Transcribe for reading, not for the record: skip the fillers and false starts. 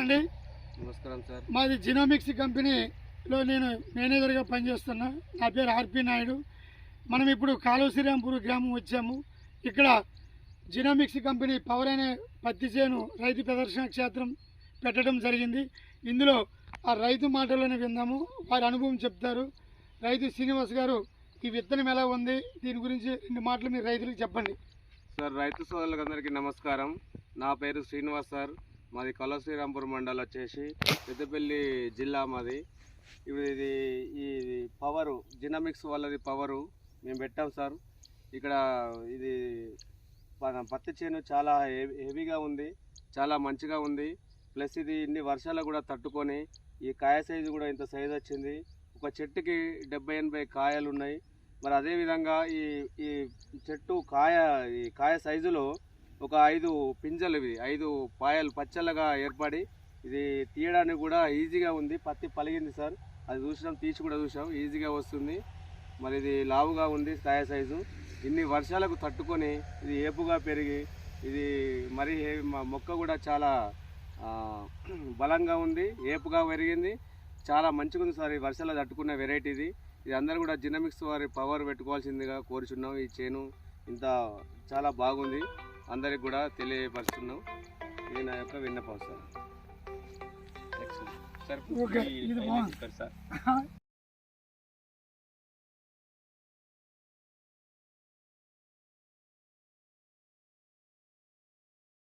అండి నమస్కారం సార్. మాది జినోమిక్స్ కంపెనీలో నేను మేనేజర్గా పనిచేస్తున్నా. నా పేరు ఆర్పి నాయుడు. మనం ఇప్పుడు కాలువ శ్రీరాంపూర్ గ్రామం వచ్చాము. ఇక్కడ జినోమిక్స్ కంపెనీ పవర్ అనే పత్తి చేను రైతు ప్రదర్శన క్షేత్రం పెట్టడం జరిగింది. ఇందులో ఆ రైతు మాటలోనే విందాము, వారి అనుభవం చెప్తారు. రైతు శ్రీనివాస్ గారు, ఈ విత్తనం ఎలా ఉంది, దీని గురించి 2 మాటలు మీరు రైతులకు చెప్పండి. సార్, రైతు సోదరులందరికీ నమస్కారం. నా పేరు శ్రీనివాస్ సార్. మాది కాలువ శ్రీరాంపూర్ మండలం వచ్చేసి పెద్దపల్లి జిల్లా మాది. ఇది ఈ పవరు జినోమిక్స్ వాళ్ళది పవరు మేము పెట్టాం సార్. ఇక్కడ ఇది పత్తి చేను చాలా హెవీగా ఉంది, చాలా మంచిగా ఉంది. ప్లస్ ఇది ఇన్ని వర్షాలు కూడా తట్టుకొని ఈ కాయ సైజు కూడా ఇంత సైజు వచ్చింది. ఒక చెట్టుకి 70-80 కాయలు ఉన్నాయి. మరి అదేవిధంగా ఈ చెట్టు ఈ కాయ సైజులో ఒక 5 పింజలు, ఇవి 5 పాయలు పచ్చళ్ళగా ఏర్పడి ఇది తీయడానికి కూడా ఈజీగా ఉంది. పత్తి పలిగింది సార్, అది తీసి కూడా చూసాం, ఈజీగా వస్తుంది. మరి ఇది లావుగా ఉంది కాయ సైజు. ఇన్ని వర్షాలకు తట్టుకొని ఇది ఏపుగా పెరిగి ఇది మరి మొక్క కూడా చాలా బలంగా ఉంది, ఏపుగా పెరిగింది, చాలా మంచిగా ఉంది సార్. ఈ వర్షాలు తట్టుకున్న వెరైటీ ఇది. అందరూ కూడా జినోమిక్స్ వారి పవర్ పెట్టుకోవాల్సిందిగా కోరుచున్నాం. ఈ చేను ఇంత చాలా బాగుంది, అందరికి కూడా తెలియపరుస్తున్నాం. ఇది నా యొక్క విన్నపం సార్. ఓకే, ఇది బాగుంది సార్.